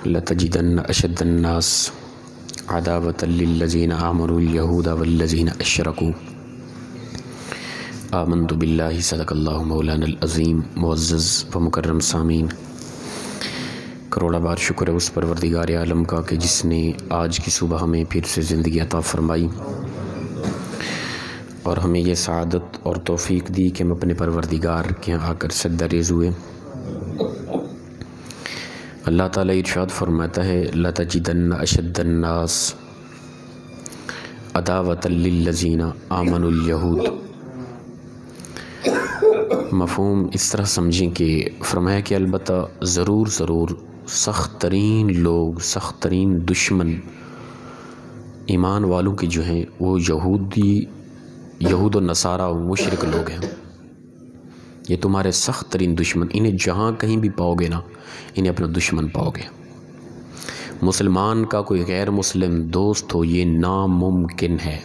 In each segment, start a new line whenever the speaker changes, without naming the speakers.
لتجدن اشد الناس عداوة للذین آمنوا اليہود والذین اشرکوا آمنت باللہ صدق اللہ مولانا العظیم۔ معزز و مکرم سامعین، کروڑا بار شکر ہے اس پروردگار عالم کا کہ جس نے آج کی صبح ہمیں پھر سے زندگی عطا فرمائی اور ہمیں یہ سعادت اور توفیق دی کہ ہم اپنے پروردگار کے یہاں آ کر سجدہ ریز ہوئے۔ اللہ تعالیٰ ارشاد فرماتا ہے لَتَجِدَنَّ أَشَدَّ النَّاسِ عَدَاوَةً لِلَّذِينَ آمَنُوا الْيَهُودَ۔ مفہوم اس طرح سمجھیں کہ فرمایا کہ البتہ ضرور سخت ترین لوگ، سخت ترین دشمن ایمان والوں کے جو ہیں وہ یہود و نصارہ و مشرک لوگ ہیں۔ یہ تمہارے سخت ترین دشمن، انہیں جہاں کہیں بھی پاؤ گے نا انہیں اپنا دشمن پاؤ گے۔ مسلمان کا کوئی غیر مسلم دوست ہو یہ ناممکن ہے،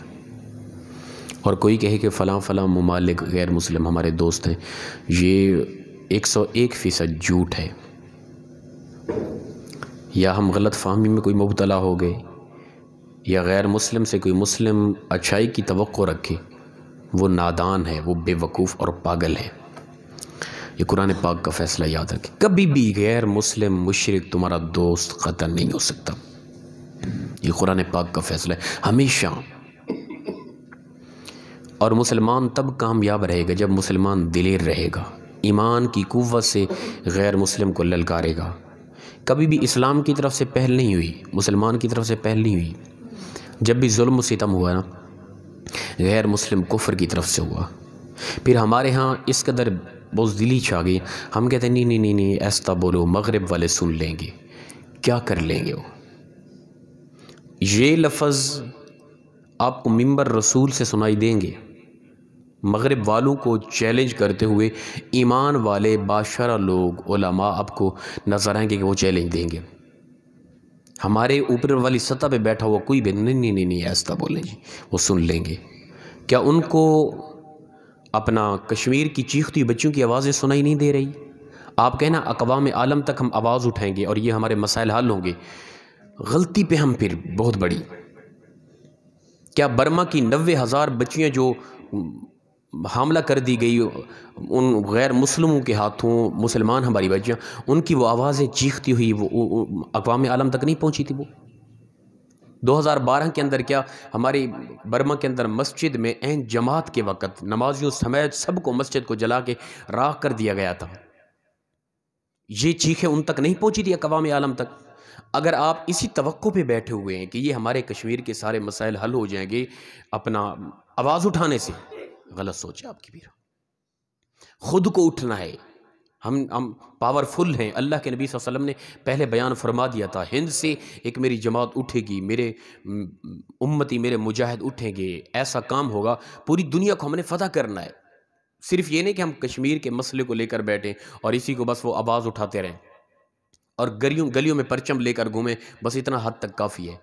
اور کوئی کہے کہ فلاں ممالک غیر مسلم ہمارے دوست ہیں، یہ 101% جھوٹ ہے۔ یا ہم غلط فہمی میں کوئی مبتلا ہو گئے، یا غیر مسلم سے کوئی مسلم اچھائی کی توقع رکھے، وہ نادان ہے، وہ بے وقوف اور پاگل ہے۔ یہ قرآن پاک کا فیصلہ یاد رکھیں، کبھی بھی غیر مسلم مشرک تمہارا دوست قطعاً نہیں ہو سکتا۔ یہ قرآن پاک کا فیصلہ ہے ہمیشہ۔ اور مسلمان تب کامیاب رہے گا جب مسلمان دلیر رہے گا، ایمان کی قوت سے غیر مسلم کو للکارے گا۔ کبھی بھی اسلام کی طرف سے پہل نہیں ہوئی، مسلمان کی طرف سے پہل نہیں ہوئی۔ جب بھی ظلم و ستم ہوا نا غیر مسلم کفر کی طرف سے ہوا۔ پھر ہمارے ہاں اس قدر بزدلی چھا گئی، ہم کہتے ہیں نہیں ایسا بولو، مغرب والے سن لیں گے، کیا کر لیں گے وہ۔ یہ لفظ آپ کو منبر رسول سے سنائی دیں گے، مغرب والوں کو چیلنج کرتے ہوئے ایمان والے باشرہ لوگ علماء آپ کو نظر آئیں گے کہ وہ چیلنج دیں گے۔ ہمارے اوپر والی سطح پہ بیٹھا ہوا کوئی بھی نہیں ایسا بولیں جی، وہ سن لیں گے۔ کیا ان کو اپنا کشمیر کی چیختی بچوں کی آوازیں سنائی نہیں دے رہی؟ آپ کہنا اقوام عالم تک ہم آواز اٹھائیں گے اور یہ ہمارے مسائل حل ہوں گے۔ غلطی پہ ہم پھر بہت بڑی۔ کیا برما کی 90,000 بچیاں جو حاملہ کر دی گئی ان غیر مسلموں کے ہاتھوں، مسلمان ہماری بچیاں، ان کی وہ آوازیں چیختی ہوئی وہ اقوام عالم تک نہیں پہنچی تھی؟ وہ 2012 کے اندر کیا ہماری برما کے اندر مسجد میں عین جماعت کے وقت نمازیوں سمیت سب کو مسجد کو جلا کے راکھ کر دیا گیا تھا؟ یہ چیخیں ان تک نہیں پہنچی تھی اقوام عالم تک؟ اگر آپ اسی توقع پہ بیٹھے ہوئے ہیں کہ یہ ہمارے کشمیر کے سارے مسائل حل ہو جائیں گے اپنا آواز اٹھانے سے، غلط سوچ ہے آپ کی بھی۔ خود کو اٹھنا ہے۔ ہم پاورفل ہیں۔ اللہ کے نبی صلی اللہ علیہ وسلم نے پہلے بیان فرما دیا تھا، ہند سے ایک میری جماعت اٹھے گی، میرے امتی میرے مجاہد اٹھیں گے، ایسا کام ہوگا، پوری دنیا کو ہم نے فتح کرنا ہے۔ صرف یہ نہیں کہ ہم کشمیر کے مسئلے کو لے کر بیٹھیں اور اسی کو بس وہ آواز اٹھاتے رہیں اور گلیوں میں پرچم لے کر گھومیں، بس اتنا حد تک کافی ہے۔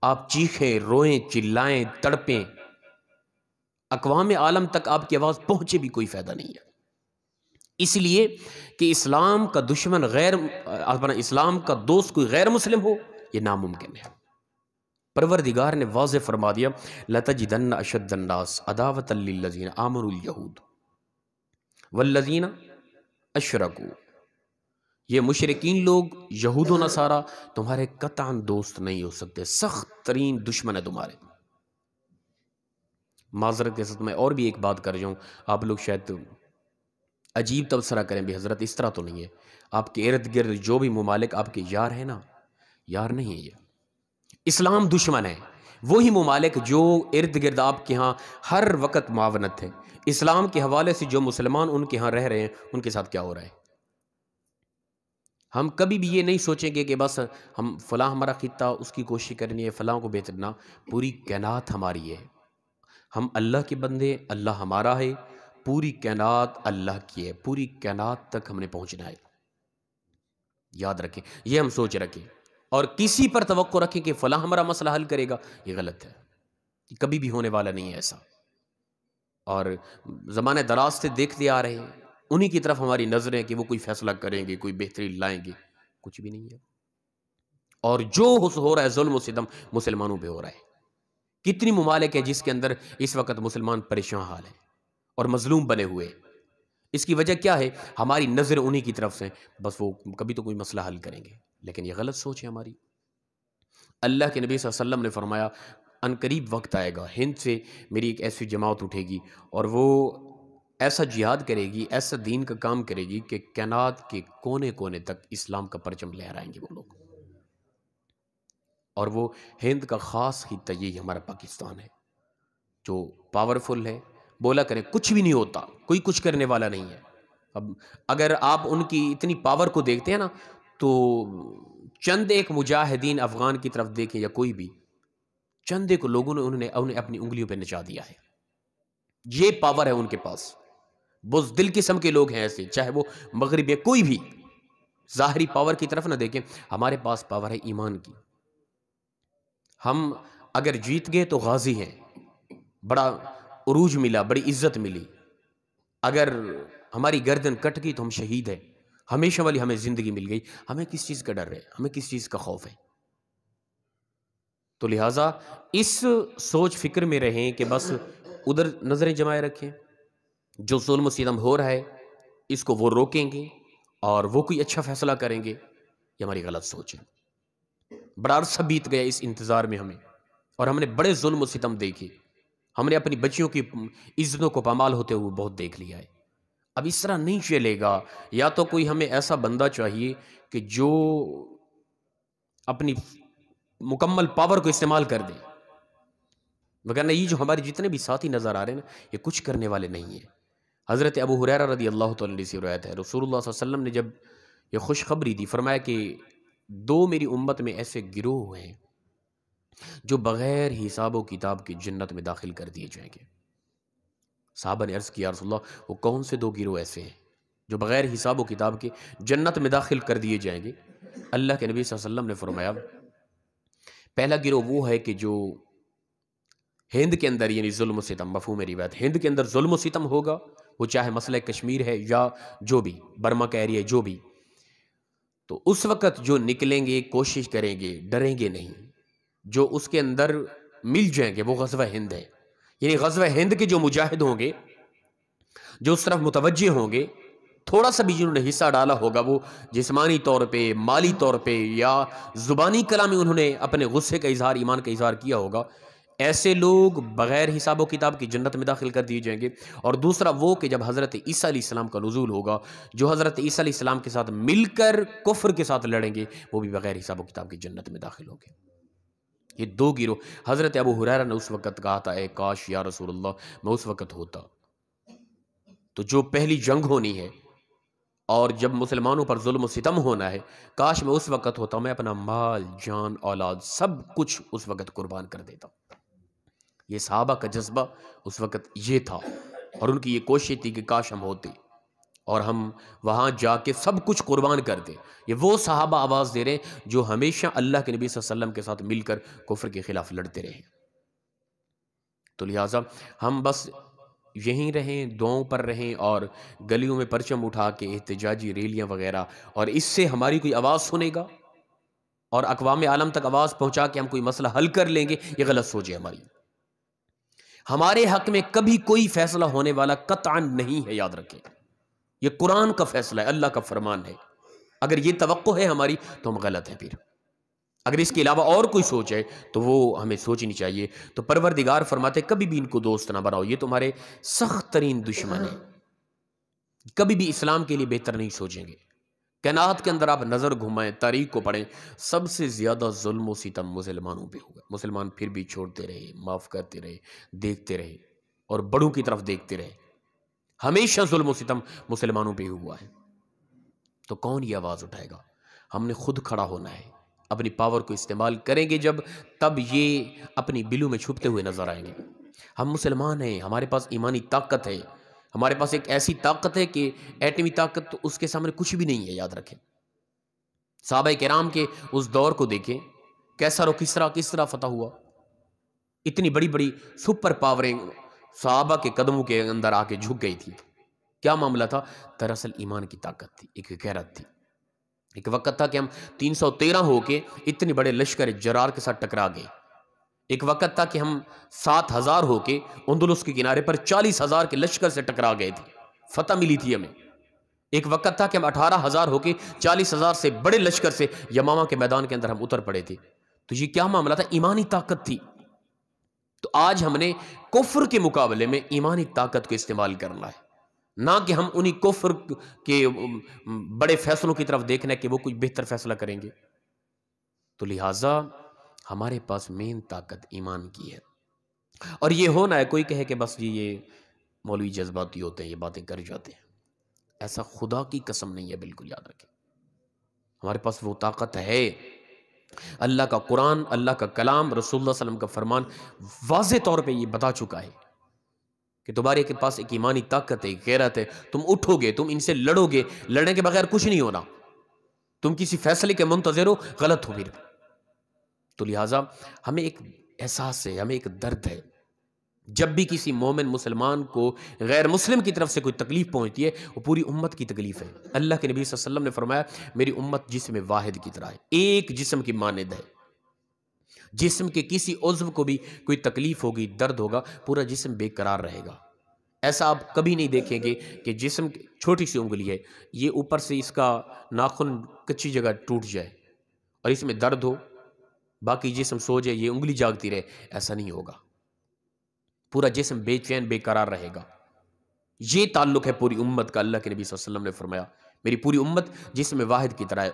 آپ چیخیں، روئیں، چلائیں، تڑپیں، اقوام عالم تک آپ کی آواز پہنچے بھی کوئی فائدہ نہیں ہے۔ اس لیے کہ اسلام کا دشمن اسلام کا دوست کوئی غیر مسلم ہو یہ ناممکن ہے۔ پروردگار نے واضح فرما دیا لَتَجِدَنَّ أَشَدَّ النَّاسِ عَدَاوَةً لِلَّذِينَ آمَنُوا الْيَهُودَ وَالَّذِينَ أَشْرَكُوا۔ یہ مشرکین لوگ یہود و نصارہ تمہارے قطعاً دوست نہیں ہو سکتے، سخت ترین دشمن ہے تمہارے۔ معذرت کے ساتھ میں اور بھی ایک بات کر جاؤں، آپ لوگ شاید عجیب تبصرہ کریں بھی، حضرت اس طرح تو نہیں ہے۔ آپ کے ارد گرد جو بھی ممالک آپ کے یار ہیں نا، یار نہیں ہے یہ، اسلام دشمن ہے۔ وہی ممالک جو ارد گرد آپ کے ہاں ہر وقت معاونت ہے، اسلام کے حوالے سے جو مسلمان ان کے ہاں رہ رہے ہیں ان کے ساتھ کیا ہو رہا ہے۔ ہم کبھی بھی یہ نہیں سوچیں گے کہ بس ہم فلاں ہمارا خطہ اس کی کوشش کرنی ہے، فلاں کو بہترنا، پوری کائنات ہماری ہے۔ ہم اللہ کے بندے، اللہ ہمارا ہے، پوری کائنات اللہ کی ہے، پوری کائنات تک ہم نے پہنچنا ہے۔ یاد رکھیں، یہ ہم سوچ رکھیں، اور کسی پر توقع رکھیں کہ فلاں ہمارا مسئلہ حل کرے گا، یہ غلط ہے، کبھی بھی ہونے والا نہیں ہے ایسا۔ اور زمانے دراز سے دیکھتے آ رہے ہیں، انہی کی طرف ہماری نظریں کہ وہ کوئی فیصلہ کریں گے، کوئی بہتری لائیں گے، کچھ بھی نہیں ہے۔ اور جو ہو رہا ہے ظلم و ستم مسلمانوں پہ ہو رہا ہے۔ کتنی ممالک ہے جس کے اندر اس وقت مسلمان پریشان حال ہیں اور مظلوم بنے ہوئے۔ اس کی وجہ کیا ہے؟ ہماری نظر انہی کی طرف سے، بس وہ کبھی تو کوئی مسئلہ حل کریں گے، لیکن یہ غلط سوچ ہے ہماری۔ اللہ کے نبی صلی اللہ علیہ وسلم نے فرمایا ان قریب وقت آئے گا، ہند سے میری ایک ایسی جماعت اٹھے گی اور وہ ایسا جہاد کرے گی، ایسا دین کا کام کرے گی کہ کائنات کے کونے کونے تک اسلام کا پرچم لہرائیں گے وہ لوگ۔ اور وہ ہند کا خاص خطہ یہی ہمارا پاکستان ہے جو پاورفل ہے، بولا کریں کچھ بھی نہیں ہوتا، کوئی کچھ کرنے والا نہیں ہے۔ اب اگر آپ ان کی اتنی پاور کو دیکھتے ہیں نا، تو چند ایک مجاہدین افغان کی طرف دیکھیں یا کوئی بھی، چند ایک لوگوں نے انہیں اپنی انگلیوں پہ نچا دیا ہے۔ یہ پاور ہے ان کے پاس، بزدل قسم کے لوگ ہیں ایسے، چاہے وہ مغرب ہے کوئی بھی۔ ظاہری پاور کی طرف نہ دیکھیں، ہمارے پاس پاور ہے ایمان کی۔ ہم اگر جیت گئے تو غازی ہیں، بڑا عروج ملا، بڑی عزت ملی۔ اگر ہماری گردن کٹ گئی تو ہم شہید ہیں، ہمیشہ والی ہمیں زندگی مل گئی۔ ہمیں کس چیز کا ڈر ہے؟ ہمیں کس چیز کا خوف ہے؟ تو لہٰذا اس سوچ فکر میں رہیں کہ بس ادھر نظریں جمائے رکھیں، جو ظلم و ستم ہو رہا ہے اس کو وہ روکیں گے اور وہ کوئی اچھا فیصلہ کریں گے، یہ ہماری غلط سوچ ہے۔ بڑا عرصہ بیت گیا اس انتظار میں ہمیں، اور ہم نے بڑے ظلم و ستم دیکھے، ہم نے اپنی بچیوں کی عزتوں کو پامال ہوتے ہوئے بہت دیکھ لیا ہے۔ اب اس طرح نہیں چلے گا، یا تو کوئی ہمیں ایسا بندہ چاہیے کہ جو اپنی مکمل پاور کو استعمال کر دے، وگرنہ یہ جو ہمارے جتنے بھی ساتھی نظر آ رہے ہیں نا، یہ کچھ کرنے والے نہیں ہیں۔ حضرت ابو ہریرہ رضی اللہ تعالیٰ عنہ سے روایت ہے، رسول اللہ صلی اللہ علیہ وسلم نے جب یہ خوشخبری دی، فرمایا کہ دو میری امت میں ایسے گروہ ہیں جو بغیر حساب و کتاب کی جنت میں داخل کر دیے جائیں گے۔ صحابہ نے عرض کیا رسول اللہ وہ کون سے دو گروہ ایسے ہیں جو بغیر حساب و کتاب کے جنت میں داخل کر دیے جائیں گے؟ اللہ کے نبی صلی اللہ علیہ وسلم نے فرمایا پہلا گروہ وہ ہے کہ جو ہند کے اندر، یعنی ظلم و ستم، مفہوم روایت، ہند کے اندر ظلم و ستم ہوگا، وہ چاہے مسئلہ کشمیر ہے یا جو بھی برما کا ایریا جو بھی، تو اس وقت جو نکلیں گے کوشش کریں گے، ڈریں گے نہیں، جو اس کے اندر مل جائیں گے وہ غزوہ ہند ہے۔ یعنی غزوہ ہند کے جو مجاہد ہوں گے، جو اس طرف متوجہ ہوں گے، تھوڑا سا بھی جنہوں نے حصہ ڈالا ہوگا، وہ جسمانی طور پہ، مالی طور پہ یا زبانی کلام میں انہوں نے اپنے غصے کا اظہار، ایمان کا اظہار کیا ہوگا، ایسے لوگ بغیر حساب و کتاب کی جنت میں داخل کر دیے جائیں گے۔ اور دوسرا وہ کہ جب حضرت عیسیٰ علیہ السلام کا نزول ہوگا، جو حضرت عیسیٰ علیہ السلام کے ساتھ مل کر کفر کے ساتھ لڑیں گے، وہ بھی بغیر حساب و کتاب کی جنت میں داخل ہوں گے۔ یہ دو گروہ۔ حضرت ابو ہریرہ نے اس وقت کہا تھا اے کاش یا رسول اللہ میں اس وقت ہوتا، تو جو پہلی جنگ ہونی ہے اور جب مسلمانوں پر ظلم و ستم ہونا ہے، کاش میں اس وقت ہوتا، میں اپنا مال، جان، اولاد سب کچھ اس وقت قربان کر دیتا۔ یہ صحابہ کا جذبہ اس وقت یہ تھا، اور ان کی یہ کوشش تھی کہ کاش ہم ہوتے اور ہم وہاں جا کے سب کچھ قربان کر دیں۔ یہ وہ صحابہ آواز دے رہے ہیں جو ہمیشہ اللہ کے نبی صلی اللہ علیہ وسلم کے ساتھ مل کر کفر کے خلاف لڑتے رہے۔ تو لہٰذا ہم بس یہیں رہیں، دعاؤں پر رہیں، اور گلیوں میں پرچم اٹھا کے احتجاجی ریلیاں وغیرہ، اور اس سے ہماری کوئی آواز سنے گا اور اقوام عالم تک آواز پہنچا کے ہم کوئی مسئلہ حل کر لیں گے، یہ غلط سوچ ہے ہماری۔ ہمارے حق میں کبھی کوئی فیصلہ ہونے والا قطعاً نہیں ہے، یاد رکھیں، یہ قرآن کا فیصلہ ہے، اللہ کا فرمان ہے۔ اگر یہ توقع ہے ہماری تو ہم غلط ہیں۔ پھر اگر اس کے علاوہ اور کوئی سوچ ہے تو وہ ہمیں سوچنی چاہیے۔ تو پروردگار فرماتے کبھی بھی ان کو دوست نہ بناؤ، یہ تمہارے سخت ترین دشمن ہیں، کبھی بھی اسلام کے لیے بہتر نہیں سوچیں گے۔ کائنات کے اندر آپ نظر گھمائیں، تاریخ کو پڑھیں، سب سے زیادہ ظلم و ستم مسلمانوں پہ ہوا۔ مسلمان پھر بھی چھوڑتے رہے، معاف کرتے رہے، دیکھتے رہے، اور بڑوں کی طرف دیکھتے رہے۔ ہمیشہ ظلم و ستم مسلمانوں پہ ہوا ہے۔ تو کون یہ آواز اٹھائے گا؟ ہم نے خود کھڑا ہونا ہے، اپنی پاور کو استعمال کریں گے جب، تب یہ اپنی بلوں میں چھپتے ہوئے نظر آئیں گے۔ ہم مسلمان ہیں، ہمارے پاس ایمانی طاقت ہے، ہمارے پاس ایک ایسی طاقت ہے کہ ایٹمی طاقت تو اس کے سامنے کچھ بھی نہیں ہے، یاد رکھیں۔ صحابہ کرام کے اس دور کو دیکھیں، کیسر و کسریٰ کس طرح فتح ہوا، اتنی بڑی بڑی سپر پاوریں صحابہ کے قدموں کے اندر آ کے جھک گئی تھی۔ کیا معاملہ تھا؟ دراصل ایمان کی طاقت تھی، ایک غیرت تھی۔ ایک وقت تھا کہ ہم 313 ہو کے اتنے بڑے لشکر جرار کے ساتھ ٹکرا گئے. ایک وقت تھا کہ ہم 7,000 ہو کے اندلس کے کنارے پر 40,000 کے لشکر سے ٹکرا گئے تھے, فتح ملی تھی ہمیں. ایک وقت تھا کہ ہم 18,000 ہو کے 40,000 سے بڑے لشکر سے یمامہ کے میدان کے اندر ہم اتر پڑے تھے. تو یہ کیا معاملہ تھا؟ ایمانی طاقت تھی. تو آج ہم نے کفر کے مقابلے میں ایمانی طاقت کو استعمال کرنا ہے, نہ کہ ہم انہی کفر کے بڑے فیصلوں کی طرف دیکھنا ہے کہ وہ کچھ بہتر فیصلہ کریں گے. تو لہٰذا ہمارے پاس مین طاقت ایمان کی ہے. اور یہ ہونا ہے, کوئی کہے کہ بس یہ مولوی جذباتی ہوتے ہیں, یہ باتیں کر جاتے ہیں, ایسا خدا کی قسم نہیں ہے, بالکل یاد رکھیں. ہمارے پاس وہ طاقت ہے. اللہ کا قرآن, اللہ کا کلام, رسول اللہ صلی اللہ علیہ وسلم کا فرمان واضح طور پہ یہ بتا چکا ہے کہ تمہارے کے پاس ایک ایمانی طاقت ہے, ایک غیرت ہے. تم اٹھو گے, تم ان سے لڑو گے, لڑنے کے بغیر کچھ نہیں ہونا. تم کسی فیصلے کے منتظر ہو, غلط ہو پھر. تو لہٰذا ہمیں ایک احساس ہے, ہمیں ایک درد ہے. جب بھی کسی مومن مسلمان کو غیر مسلم کی طرف سے کوئی تکلیف پہنچتی ہے, وہ پوری امت کی تکلیف ہے. اللہ کے نبی صلی اللہ علیہ وسلم نے فرمایا میری امت جسم واحد کی طرح ہے, ایک جسم کی مانند ہے. جسم کے کسی عضو کو بھی کوئی تکلیف ہوگی, درد ہوگا, پورا جسم بے قرار رہے گا. ایسا آپ کبھی نہیں دیکھیں گے کہ جسم چھوٹی سی انگلی ہے, یہ اوپر سے اس کا ناخن کچی جگہ ٹوٹ جائے اور اس میں درد ہو, باقی جسم سو جائے, یہ انگلی جاگتی رہے. ایسا نہیں ہوگا. پورا جسم بے چین بے قرار رہے گا. یہ تعلق ہے پوری امت کا. اللہ کے نبی صلی اللہ علیہ وسلم نے فرمایا میری پوری امت جسم واحد کی طرح ہے.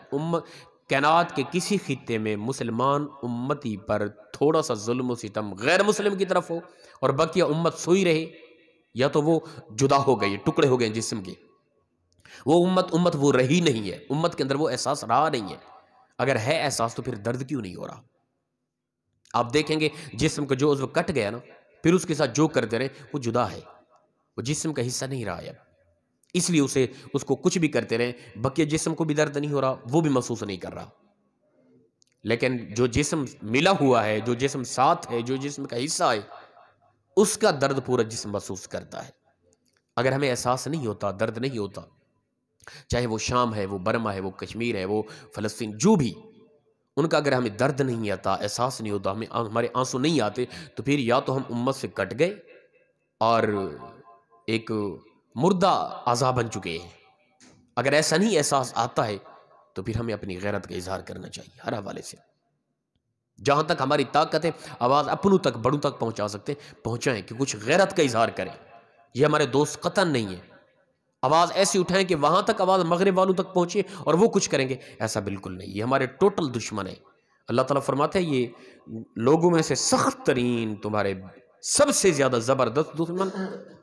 کائنات کے کسی خطے میں مسلمان امتی پر تھوڑا سا ظلم و ستم غیر مسلم کی طرف ہو اور بقیہ امت سوئی رہے, یا تو وہ جدا ہو گئے, ٹکڑے ہو گئے جسم کے, وہ امت وہ رہی نہیں ہے. امت کے اندر وہ احساس رہا نہیں ہے. اگر ہے احساس تو پھر درد کیوں نہیں ہو رہا؟ آپ دیکھیں گے جسم کا جو عضو کٹ گیا نا, پھر اس کے ساتھ جو کرتے رہے وہ جدا ہے, وہ جسم کا حصہ نہیں رہا ہے اب. اس لیے اس کو کچھ بھی کرتے رہے, بقیہ جسم کو بھی درد نہیں ہو رہا, وہ بھی محسوس نہیں کر رہا. لیکن جو جسم ملا ہوا ہے, جو جسم ساتھ ہے, جو جسم کا حصہ ہے, اس کا درد پورا جسم محسوس کرتا ہے. اگر ہمیں احساس نہیں ہوتا, درد نہیں ہوتا, چاہے وہ شام ہے, وہ برما ہے, وہ کشمیر ہے, وہ فلسطین, جو بھی, ان کا اگر ہمیں درد نہیں آتا, احساس نہیں ہوتا, ہمارے آنسو نہیں آتے, تو پھر یا تو ہم امت سے کٹ گئے اور ایک مردہ اعضا بن چکے ہیں. اگر ایسا نہیں احساس آتا ہے تو پھر ہمیں اپنی غیرت کا اظہار کرنا چاہیے ہر حوالے سے. جہاں تک ہماری طاقت ہے آواز اپنوں تک, بڑوں تک پہنچا سکتے ہیں, پہنچائیں کہ کچھ غیرت کا اظہار کریں. یہ ہمارے دوست قطن نہیں ہے. آواز ایسی اٹھائیں کہ وہاں تک آواز مغرب والوں تک پہنچے اور وہ کچھ کریں گے, ایسا بالکل نہیں. یہ ہمارے ٹوٹل دشمن ہے. اللہ تعالیٰ فرماتے ہیں یہ لوگوں میں سے سخت ترین, تمہارے سب سے زیادہ زبردست دشمن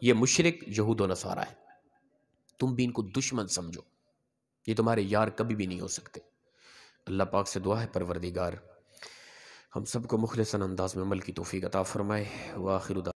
یہ مشرک یہود و نصارہ ہے. تم بھی ان کو دشمن سمجھو, یہ تمہارے یار کبھی بھی نہیں ہو سکتے. اللہ پاک سے دعا ہے پروردگار ہم سب کو مخلصاً انداز میں عمل کی توفیق عطا فرمائے. وآخر